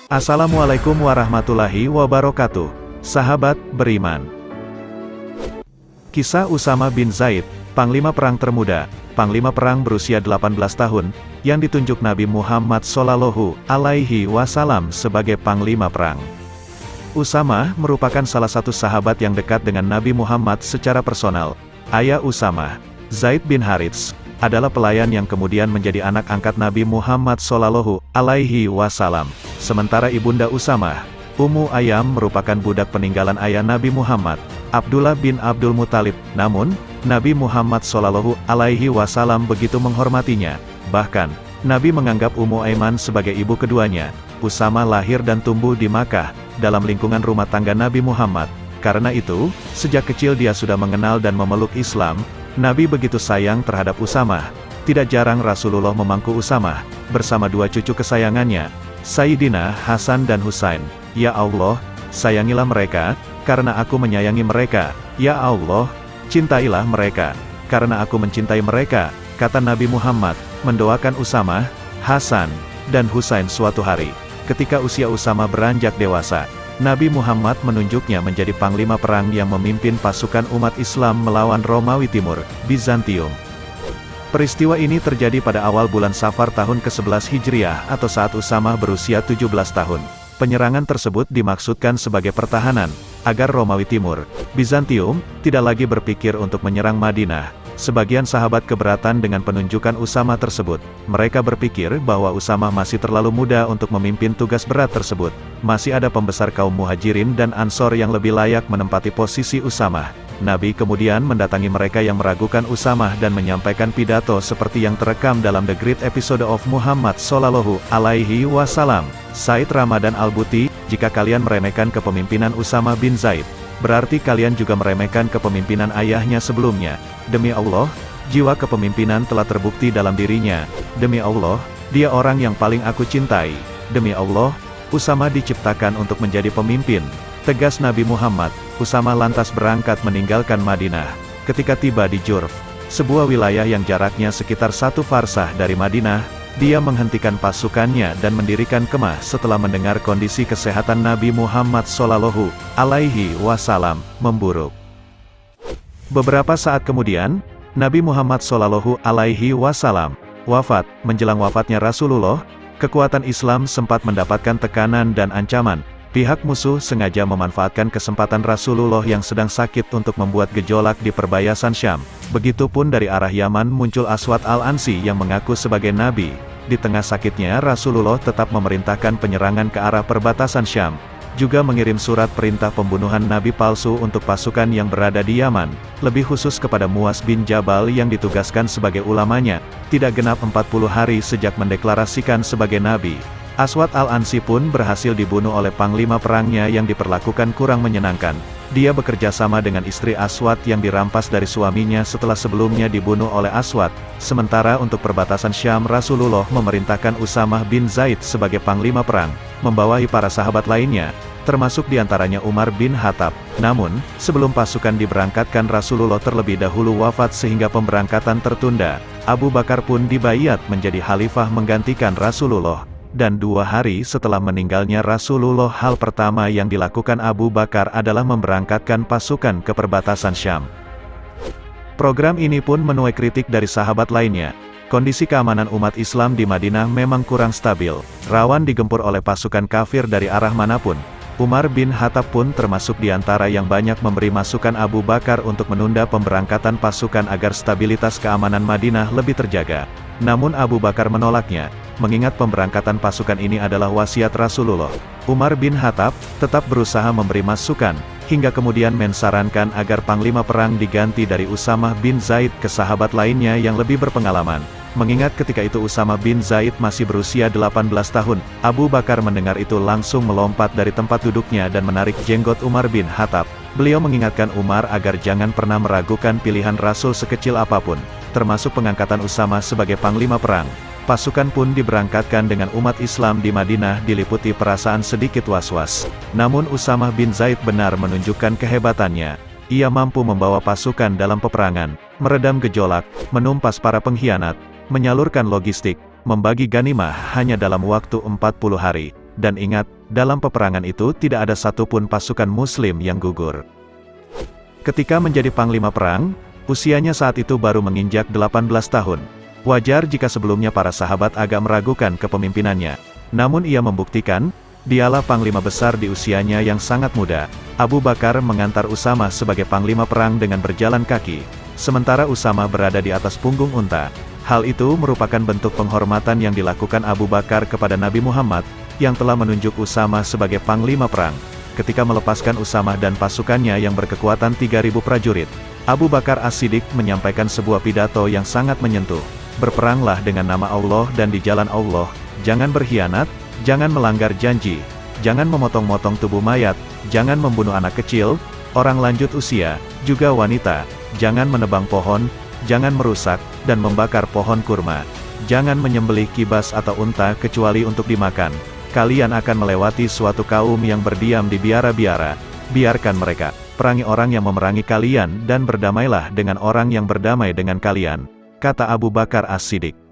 Assalamualaikum warahmatullahi wabarakatuh. Sahabat beriman. Kisah Usama bin Zaid, Panglima Perang termuda, Panglima Perang berusia 18 tahun, yang ditunjuk Nabi Muhammad SAW sebagai Panglima Perang. Usama merupakan salah satu sahabat yang dekat dengan Nabi Muhammad secara personal. Ayah Usama, Zaid bin Harits, adalah pelayan yang kemudian menjadi anak angkat Nabi Muhammad SAW. Sementara ibunda Usama, Ummu Ayyam, merupakan budak peninggalan ayah Nabi Muhammad, Abdullah bin Abdul Muttalib. Namun, Nabi Muhammad SAW begitu menghormatinya. Bahkan, Nabi menganggap Ummu Aiman sebagai ibu keduanya. Usama lahir dan tumbuh di Makkah, dalam lingkungan rumah tangga Nabi Muhammad. Karena itu, sejak kecil dia sudah mengenal dan memeluk Islam. Nabi begitu sayang terhadap Usama. Tidak jarang Rasulullah memangku Usama, bersama dua cucu kesayangannya, Sayyidina Hasan dan Husain. Ya Allah, sayangilah mereka, karena aku menyayangi mereka. Ya Allah, cintailah mereka, karena aku mencintai mereka, kata Nabi Muhammad, mendoakan Usama, Hasan, dan Husain. Suatu hari, ketika usia Usama beranjak dewasa, Nabi Muhammad menunjuknya menjadi panglima perang yang memimpin pasukan umat Islam melawan Romawi Timur, Bizantium. Peristiwa ini terjadi pada awal bulan Safar tahun ke-11 Hijriah atau saat Usama berusia 17 tahun. Penyerangan tersebut dimaksudkan sebagai pertahanan, agar Romawi Timur, Bizantium, tidak lagi berpikir untuk menyerang Madinah. Sebagian sahabat keberatan dengan penunjukan Usama tersebut. Mereka berpikir bahwa Usama masih terlalu muda untuk memimpin tugas berat tersebut. Masih ada pembesar kaum Muhajirin dan Ansor yang lebih layak menempati posisi Usama. Nabi kemudian mendatangi mereka yang meragukan Usama dan menyampaikan pidato seperti yang terekam dalam The Great Episode of Muhammad SAW. Said Ramadan Al-Buti, jika kalian meremehkan kepemimpinan Usama bin Zaid, berarti kalian juga meremehkan kepemimpinan ayahnya sebelumnya. Demi Allah, jiwa kepemimpinan telah terbukti dalam dirinya. Demi Allah, dia orang yang paling aku cintai. Demi Allah, Usama diciptakan untuk menjadi pemimpin, tegas Nabi Muhammad. Usama lantas berangkat meninggalkan Madinah. Ketika tiba di Jurf, sebuah wilayah yang jaraknya sekitar 1 farsah dari Madinah, dia menghentikan pasukannya dan mendirikan kemah setelah mendengar kondisi kesehatan Nabi Muhammad SAW memburuk. Beberapa saat kemudian, Nabi Muhammad SAW wafat. Menjelang wafatnya Rasulullah, kekuatan Islam sempat mendapatkan tekanan dan ancaman. Pihak musuh sengaja memanfaatkan kesempatan Rasulullah yang sedang sakit untuk membuat gejolak di perbatasan Syam. Begitupun dari arah Yaman muncul Aswad Al-Ansi yang mengaku sebagai Nabi. Di tengah sakitnya Rasulullah tetap memerintahkan penyerangan ke arah perbatasan Syam. Juga mengirim surat perintah pembunuhan Nabi palsu untuk pasukan yang berada di Yaman, lebih khusus kepada Muaz bin Jabal yang ditugaskan sebagai ulamanya. Tidak genap 40 hari sejak mendeklarasikan sebagai Nabi, Aswad Al-Ansi pun berhasil dibunuh oleh panglima perangnya yang diperlakukan kurang menyenangkan. Dia bekerja sama dengan istri Aswad yang dirampas dari suaminya setelah sebelumnya dibunuh oleh Aswad. Sementara untuk perbatasan Syam, Rasulullah memerintahkan Usama bin Zaid sebagai panglima perang, membawahi para sahabat lainnya, termasuk diantaranya Umar bin Khattab. Namun, sebelum pasukan diberangkatkan Rasulullah terlebih dahulu wafat sehingga pemberangkatan tertunda. Abu Bakar pun dibaiat menjadi khalifah menggantikan Rasulullah. Dan 2 hari setelah meninggalnya Rasulullah, hal pertama yang dilakukan Abu Bakar adalah memberangkatkan pasukan ke perbatasan Syam. Program ini pun menuai kritik dari sahabat lainnya. Kondisi keamanan umat Islam di Madinah memang kurang stabil, rawan digempur oleh pasukan kafir dari arah manapun. Umar bin Khattab pun termasuk di antara yang banyak memberi masukan Abu Bakar untuk menunda pemberangkatan pasukan agar stabilitas keamanan Madinah lebih terjaga. Namun Abu Bakar menolaknya, mengingat pemberangkatan pasukan ini adalah wasiat Rasulullah. Umar bin Khattab tetap berusaha memberi masukan, hingga kemudian mensarankan agar panglima perang diganti dari Usama bin Zaid ke sahabat lainnya yang lebih berpengalaman. Mengingat ketika itu Usama bin Zaid masih berusia 18 tahun, Abu Bakar mendengar itu langsung melompat dari tempat duduknya dan menarik jenggot Umar bin Khattab. Beliau mengingatkan Umar agar jangan pernah meragukan pilihan Rasul sekecil apapun, termasuk pengangkatan Usama sebagai panglima perang. Pasukan pun diberangkatkan dengan umat Islam di Madinah diliputi perasaan sedikit was-was. Namun Usama bin Zaid benar menunjukkan kehebatannya. Ia mampu membawa pasukan dalam peperangan, meredam gejolak, menumpas para pengkhianat, menyalurkan logistik, membagi ganimah hanya dalam waktu 40 hari. Dan ingat, dalam peperangan itu tidak ada satupun pasukan muslim yang gugur. Ketika menjadi panglima perang, usianya saat itu baru menginjak 18 tahun. Wajar jika sebelumnya para sahabat agak meragukan kepemimpinannya. Namun ia membuktikan, dialah panglima besar di usianya yang sangat muda. Abu Bakar mengantar Usama sebagai panglima perang dengan berjalan kaki, sementara Usama berada di atas punggung unta. Hal itu merupakan bentuk penghormatan yang dilakukan Abu Bakar kepada Nabi Muhammad, yang telah menunjuk Usama sebagai panglima perang. Ketika melepaskan Usama dan pasukannya yang berkekuatan 3.000 prajurit, Abu Bakar As-Siddiq menyampaikan sebuah pidato yang sangat menyentuh. Berperanglah dengan nama Allah dan di jalan Allah, jangan berkhianat, jangan melanggar janji, jangan memotong-motong tubuh mayat, jangan membunuh anak kecil, orang lanjut usia, juga wanita, jangan menebang pohon, jangan merusak, dan membakar pohon kurma. Jangan menyembelih kibas atau unta kecuali untuk dimakan. Kalian akan melewati suatu kaum yang berdiam di biara-biara. Biarkan mereka. Perangi orang yang memerangi kalian dan berdamailah dengan orang yang berdamai dengan kalian, kata Abu Bakar As-Siddiq.